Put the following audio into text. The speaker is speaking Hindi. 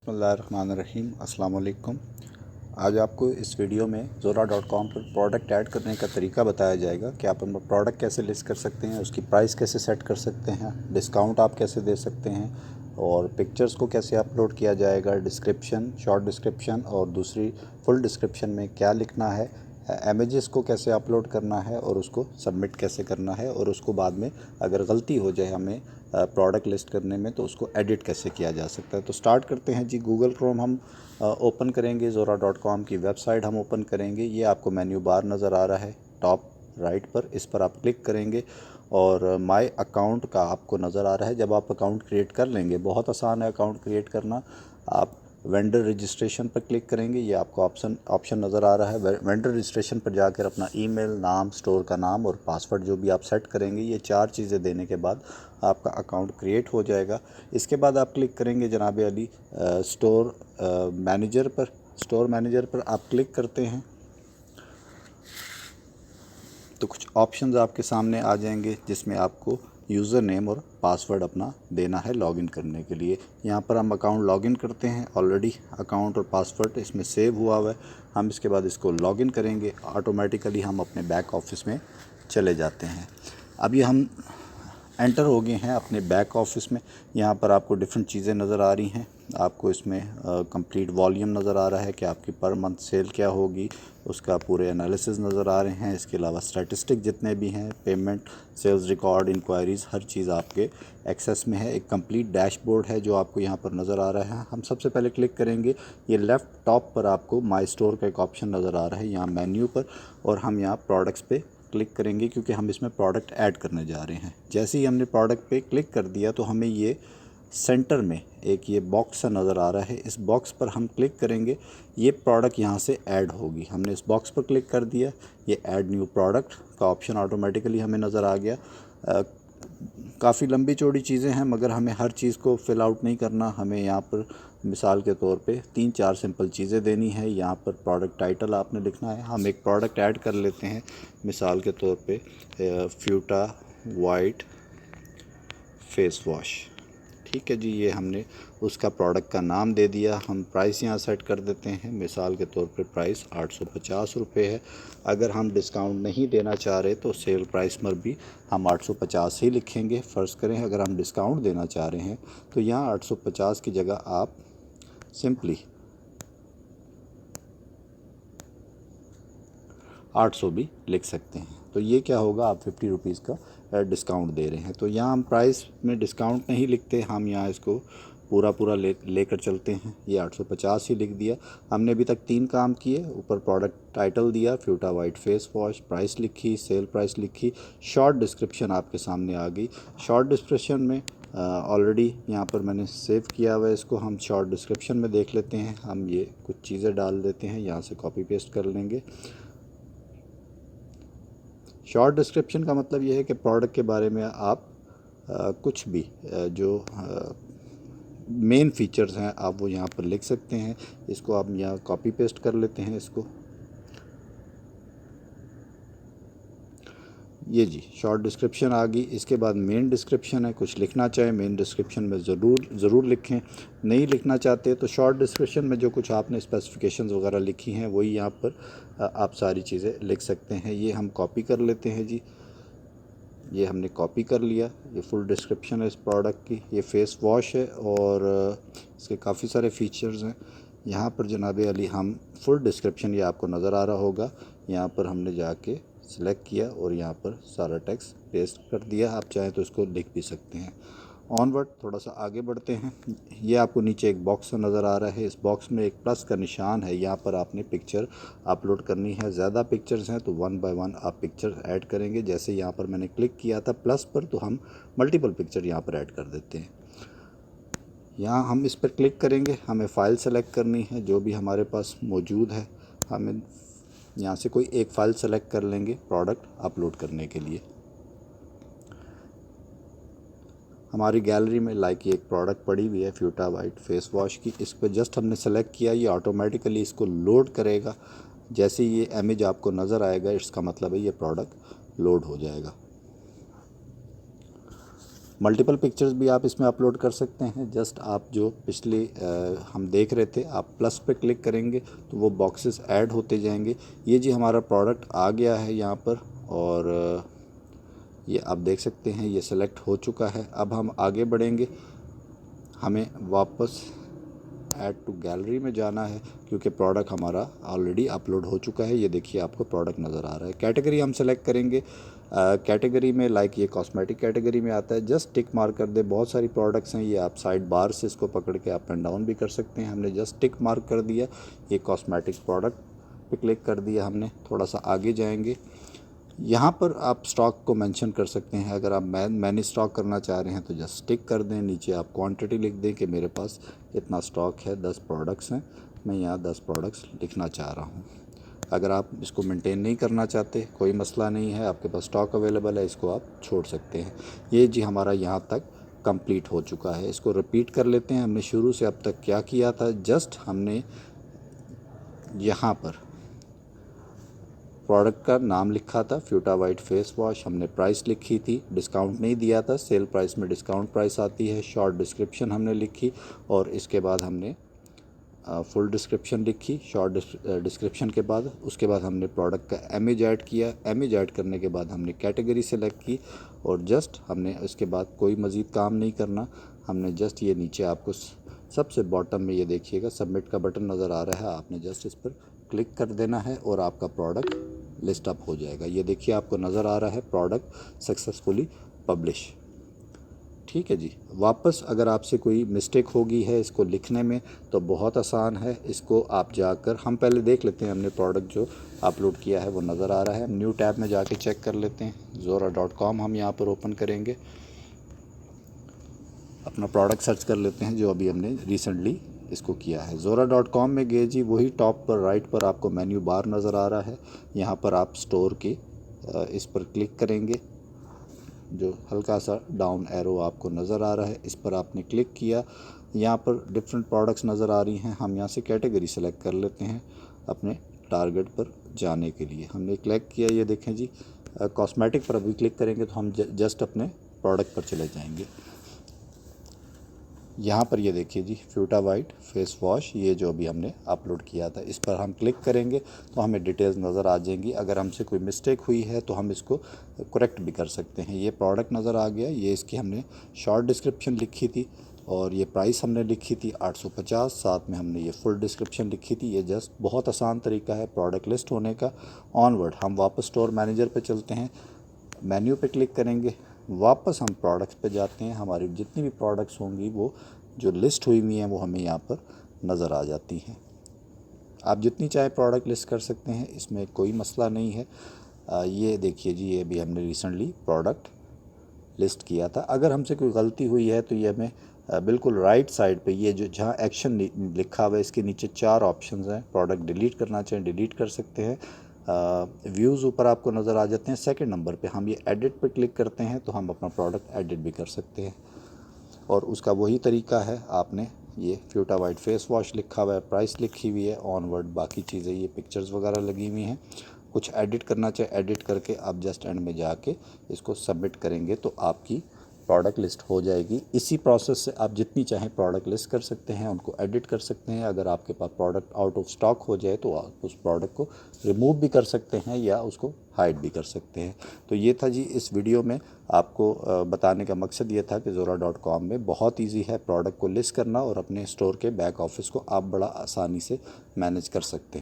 बिस्मिल्लाहिर्रहमानिर्रहीम। अस्सलाम वालेकुम। आज आपको इस वीडियो में ज़ोरा.com पर प्रोडक्ट ऐड करने का तरीका बताया जाएगा कि आप अपना प्रोडक्ट कैसे लिस्ट कर सकते हैं, उसकी प्राइस कैसे सेट कर सकते हैं, डिस्काउंट आप कैसे दे सकते हैं और पिक्चर्स को कैसे अपलोड किया जाएगा, डिस्क्रिप्शन, शॉर्ट डिस्क्रिप्शन और दूसरी फुल डिस्क्रिप्शन में क्या लिखना है, इमेजेस को कैसे अपलोड करना है और उसको सबमिट कैसे करना है और उसको बाद में अगर गलती हो जाए हमें प्रोडक्ट लिस्ट करने में तो उसको एडिट कैसे किया जा सकता है। तो स्टार्ट करते हैं जी। गूगल क्रोम हम ओपन करेंगे, ज़ोरा.com की वेबसाइट हम ओपन करेंगे। ये आपको मेन्यू बार नज़र आ रहा है टॉप राइट पर, इस पर आप क्लिक करेंगे और माय अकाउंट का आपको नज़र आ रहा है। जब आप अकाउंट क्रिएट कर लेंगे, बहुत आसान है अकाउंट क्रिएट करना, आप वेंडर रजिस्ट्रेशन पर क्लिक करेंगे। ये आपको ऑप्शन नज़र आ रहा है। वेंडर रजिस्ट्रेशन पर जाकर अपना ईमेल, नाम, स्टोर का नाम और पासवर्ड जो भी आप सेट करेंगे, ये 4 चीज़ें देने के बाद आपका अकाउंट क्रिएट हो जाएगा। इसके बाद आप क्लिक करेंगे जनाब अली स्टोर मैनेजर पर। स्टोर मैनेजर पर आप क्लिक करते हैं तो कुछ ऑप्शंस आपके सामने आ जाएंगे जिसमें आपको यूज़र नेम और पासवर्ड अपना देना है लॉगिन करने के लिए। यहाँ पर हम अकाउंट लॉगिन करते हैं। ऑलरेडी अकाउंट और पासवर्ड इसमें सेव हुआ है। हम इसके बाद इसको लॉगिन करेंगे, ऑटोमेटिकली हम अपने बैक ऑफिस में चले जाते हैं। अभी हम एंटर हो गए हैं अपने बैक ऑफिस में। यहाँ पर आपको डिफरेंट चीज़ें नज़र आ रही हैं। आपको इसमें कंप्लीट वॉल्यूम नज़र आ रहा है कि आपकी पर मंथ सेल क्या होगी, उसका पूरे एनालिसिस नज़र आ रहे हैं। इसके अलावा स्टैटिस्टिक जितने भी हैं, पेमेंट, सेल्स रिकॉर्ड, इंक्वायरीज़, हर चीज़ आपके एक्सेस में है। एक कंप्लीट डैशबोर्ड है जो आपको यहाँ पर नज़र आ रहा है। हम सबसे पहले क्लिक करेंगे, ये लेफ़्ट टॉप पर आपको माई स्टोर का एक ऑप्शन नज़र आ रहा है यहाँ मेन्यू पर, और हम यहाँ प्रोडक्ट्स पे क्लिक करेंगे क्योंकि हम इसमें प्रोडक्ट ऐड करने जा रहे हैं। जैसे ही हमने प्रोडक्ट पे क्लिक कर दिया तो हमें ये सेंटर में एक ये बॉक्स सा नज़र आ रहा है। इस बॉक्स पर हम क्लिक करेंगे, ये प्रोडक्ट यहाँ से ऐड होगी। हमने इस बॉक्स पर क्लिक कर दिया, ये ऐड न्यू प्रोडक्ट का ऑप्शन ऑटोमेटिकली हमें नज़र आ गया। काफ़ी लंबी चौड़ी चीज़ें हैं मगर हमें हर चीज़ को फिल आउट नहीं करना। हमें यहाँ पर मिसाल के तौर पे 3-4 सिंपल चीज़ें देनी है। यहाँ पर प्रोडक्ट टाइटल आपने लिखना है। हम एक प्रोडक्ट ऐड कर लेते हैं, मिसाल के तौर पे फ्यूटा वाइट फेस वॉश। ठीक है जी, ये हमने उसका प्रोडक्ट का नाम दे दिया। हम प्राइस यहाँ सेट कर देते हैं, मिसाल के तौर पे प्राइस 850 रुपये है। अगर हम डिस्काउंट नहीं देना चाह रहे तो सेल प्राइस पर भी हम 850 ही लिखेंगे। फ़र्ज़ करें अगर हम डिस्काउंट देना चाह रहे हैं तो यहाँ 850 की जगह आप सिंपली 800 भी लिख सकते हैं। तो ये क्या होगा, आप 50 रुपीज़ का डिस्काउंट दे रहे हैं। तो यहाँ हम प्राइस में डिस्काउंट नहीं लिखते, हम यहाँ इसको पूरा लेकर चलते हैं। ये 850 ही लिख दिया। हमने अभी तक 3 काम किए। ऊपर प्रोडक्ट टाइटल दिया, फ्यूटा वाइट फेस वॉश, प्राइस लिखी, सेल प्राइस लिखी, शॉर्ट डिस्क्रिप्शन आपके सामने आ गई। शॉर्ट डिस्क्रिप्शन में ऑलरेडी यहाँ पर मैंने सेव किया हुआ है इसको। हम शॉर्ट डिस्क्रिप्शन में देख लेते हैं। हम ये कुछ चीज़ें डाल देते हैं, यहाँ से कॉपी पेस्ट कर लेंगे। शॉर्ट डिस्क्रिप्शन का मतलब ये है कि प्रोडक्ट के बारे में आप कुछ भी जो मेन फीचर्स हैं आप वो यहाँ पर लिख सकते हैं। इसको आप यहाँ कॉपी पेस्ट कर लेते हैं इसको। ये जी शॉर्ट डिस्क्रिप्शन आ गई। इसके बाद मेन डिस्क्रिप्शन है। कुछ लिखना चाहें मेन डिस्क्रिप्शन में ज़रूर लिखें। नहीं लिखना चाहते तो शॉर्ट डिस्क्रिप्शन में जो कुछ आपने स्पेसिफिकेशंस वगैरह लिखी हैं वही यहाँ पर आप सारी चीज़ें लिख सकते हैं। ये हम कॉपी कर लेते हैं जी। ये हमने कॉपी कर लिया। ये फुल डिस्क्रिप्शन है इस प्रोडक्ट की। ये फेस वॉश है और इसके काफ़ी सारे फीचर्स हैं। यहाँ पर जनाब अली हम फुल डिस्क्रिप्शन, ये आपको नज़र आ रहा होगा, यहाँ पर हमने जाके सिलेक्ट किया और यहाँ पर सारा टेक्स्ट पेस्ट कर दिया। आप चाहें तो इसको लिख भी सकते हैं। ऑनवर्ड थोड़ा सा आगे बढ़ते हैं। ये आपको नीचे एक बॉक्स नज़र आ रहा है। इस बॉक्स में एक प्लस का निशान है। यहाँ पर आपने पिक्चर अपलोड करनी है। ज़्यादा पिक्चर्स हैं तो 1 बाय 1 आप पिक्चर ऐड करेंगे। जैसे यहाँ पर मैंने क्लिक किया था प्लस पर तो हम मल्टीपल पिक्चर यहाँ पर ऐड कर देते हैं। यहाँ हम इस पर क्लिक करेंगे, हमें फ़ाइल सेलेक्ट करनी है जो भी हमारे पास मौजूद है। हमें यहाँ से कोई एक फ़ाइल सेलेक्ट कर लेंगे प्रोडक्ट अपलोड करने के लिए। हमारी गैलरी में लाइक ये एक प्रोडक्ट पड़ी हुई है फ्यूटा वाइट फेस वॉश की। इस पर जस्ट हमने सेलेक्ट किया, ये ऑटोमेटिकली इसको लोड करेगा। जैसे ये इमेज आपको नज़र आएगा इसका मतलब है ये प्रोडक्ट लोड हो जाएगा। मल्टीपल पिक्चर्स भी आप इसमें अपलोड कर सकते हैं। जस्ट आप जो पिछले हम देख रहे थे, आप प्लस पे क्लिक करेंगे तो वो बॉक्सेस ऐड होते जाएंगे। ये जी हमारा प्रोडक्ट आ गया है यहाँ पर, और ये आप देख सकते हैं ये सेलेक्ट हो चुका है। अब हम आगे बढ़ेंगे, हमें वापस ऐड टू गैलरी में जाना है क्योंकि प्रोडक्ट हमारा ऑलरेडी अपलोड हो चुका है। ये देखिए आपको प्रोडक्ट नज़र आ रहा है। कैटेगरी हम सेलेक्ट करेंगे, कैटेगरी में लाइक ये कॉस्मेटिक कैटेगरी में आता है, जस्ट टिक मार्क कर दे। बहुत सारी प्रोडक्ट्स हैं, ये आप साइड बार से इसको पकड़ के अप एंड डाउन भी कर सकते हैं। हमने जस्ट टिक मार्क कर दिया, ये कॉस्मेटिक प्रोडक्ट पे क्लिक कर दिया हमने। थोड़ा सा आगे जाएंगे, यहाँ पर आप स्टॉक को मेंशन कर सकते हैं। अगर आप मैनी स्टॉक करना चाह रहे हैं तो जस्ट टिक कर दें, नीचे आप क्वांटिटी लिख दें कि मेरे पास इतना स्टॉक है, 10 प्रोडक्ट्स हैं, मैं यहाँ 10 प्रोडक्ट्स लिखना चाह रहा हूँ। अगर आप इसको मेंटेन नहीं करना चाहते, कोई मसला नहीं है, आपके पास स्टॉक अवेलेबल है, इसको आप छोड़ सकते हैं। ये जी हमारा यहाँ तक कंप्लीट हो चुका है। इसको रिपीट कर लेते हैं, हमने शुरू से अब तक क्या किया था। जस्ट हमने यहाँ पर प्रोडक्ट का नाम लिखा था, फ्यूटा वाइट फेस वॉश, हमने प्राइस लिखी थी, डिस्काउंट नहीं दिया था, सेल प्राइस में डिस्काउंट प्राइस आती है। शॉर्ट डिस्क्रिप्शन हमने लिखी और इसके बाद हमने फुल डिस्क्रिप्शन लिखी। शॉर्ट डिस्क्रिप्शन के बाद उसके बाद हमने प्रोडक्ट का इमेज ऐड किया। इमेज ऐड करने के बाद हमने कैटेगरी सेलेक्ट की और जस्ट हमने इसके बाद कोई मज़ीद काम नहीं करना। हमने जस्ट ये नीचे आपको सबसे बॉटम में ये देखिएगा सबमिट का बटन नज़र आ रहा है, आपने जस्ट इस पर क्लिक कर देना है और आपका प्रोडक्ट लिस्ट अप हो जाएगा। ये देखिए आपको नज़र आ रहा है प्रोडक्ट सक्सेसफुली पब्लिश। ठीक है जी। वापस अगर आपसे कोई मिस्टेक होगी है इसको लिखने में तो बहुत आसान है, इसको आप जाकर हम पहले देख लेते हैं। हमने प्रोडक्ट जो अपलोड किया है वो नज़र आ रहा है, न्यू टैब में जाके चेक कर लेते हैं। zora.com हम यहाँ पर ओपन करेंगे, अपना प्रोडक्ट सर्च कर लेते हैं जो अभी हमने रिसेंटली इसको किया है। zora.com में गए जी, वही टॉप पर राइट पर आपको मेन्यू बार नज़र आ रहा है। यहाँ पर आप स्टोर के इस पर क्लिक करेंगे, जो हल्का सा डाउन एरो आपको नज़र आ रहा है, इस पर आपने क्लिक किया। यहाँ पर डिफरेंट प्रोडक्ट्स नज़र आ रही हैं। हम यहाँ से कैटेगरी सेलेक्ट कर लेते हैं अपने टारगेट पर जाने के लिए। हमने क्लिक किया, ये देखें जी कॉस्मेटिक पर अभी क्लिक करेंगे तो हम जस्ट अपने प्रोडक्ट पर चले जाएंगे। यहाँ पर ये देखिए जी फ्यूटा वाइट फेस वॉश, ये जो अभी हमने अपलोड किया था, इस पर हम क्लिक करेंगे तो हमें डिटेल्स नज़र आ जाएंगी। अगर हमसे कोई मिस्टेक हुई है तो हम इसको करेक्ट भी कर सकते हैं। ये प्रोडक्ट नज़र आ गया, ये इसकी हमने शॉर्ट डिस्क्रिप्शन लिखी थी और ये प्राइस हमने लिखी थी 850, साथ में हमने ये फुल डिस्क्रिप्शन लिखी थी। ये जस्ट बहुत आसान तरीका है प्रोडक्ट लिस्ट होने का। ऑनवर्ड हम वापस स्टोर मैनेजर पे चलते हैं, मेन्यू पे क्लिक करेंगे, वापस हम प्रोडक्ट्स पे जाते हैं। हमारी जितनी भी प्रोडक्ट्स होंगी वो जो लिस्ट हुई हुई हैं वो हमें यहाँ पर नज़र आ जाती हैं। आप जितनी चाहे प्रोडक्ट लिस्ट कर सकते हैं, इसमें कोई मसला नहीं है। ये देखिए जी, ये भी हमने रिसेंटली प्रोडक्ट लिस्ट किया था। अगर हमसे कोई गलती हुई है तो ये हमें बिल्कुल राइट साइड पे ये जो जहाँ एक्शन लिखा हुआ है इसके नीचे 4 ऑप्शंस हैं। प्रोडक्ट डिलीट करना चाहें डिलीट कर सकते हैं। व्यूज़ ऊपर आपको नज़र आ जाते हैं। सेकंड नंबर पे हम ये एडिट पे क्लिक करते हैं तो हम अपना प्रोडक्ट एडिट भी कर सकते हैं और उसका वही तरीका है। आपने ये फ्यूटा वाइट फेस वॉश लिखा हुआ है, प्राइस लिखी हुई है, ऑनवर्ड बाकी चीज़ें ये पिक्चर्स वगैरह लगी हुई हैं। कुछ एडिट करना चाहे एडिट करके आप जस्ट एंड में जाके इसको सबमिट करेंगे तो आपकी प्रोडक्ट लिस्ट हो जाएगी। इसी प्रोसेस से आप जितनी चाहें प्रोडक्ट लिस्ट कर सकते हैं, उनको एडिट कर सकते हैं। अगर आपके पास प्रोडक्ट आउट ऑफ स्टॉक हो जाए तो आप उस प्रोडक्ट को रिमूव भी कर सकते हैं या उसको हाइड भी कर सकते हैं। तो ये था जी इस वीडियो में आपको बताने का मकसद ये था कि zora.com में बहुत ईजी है प्रोडक्ट को लिस्ट करना और अपने स्टोर के बैक ऑफिस को आप बड़ा आसानी से मैनेज कर सकते हैं।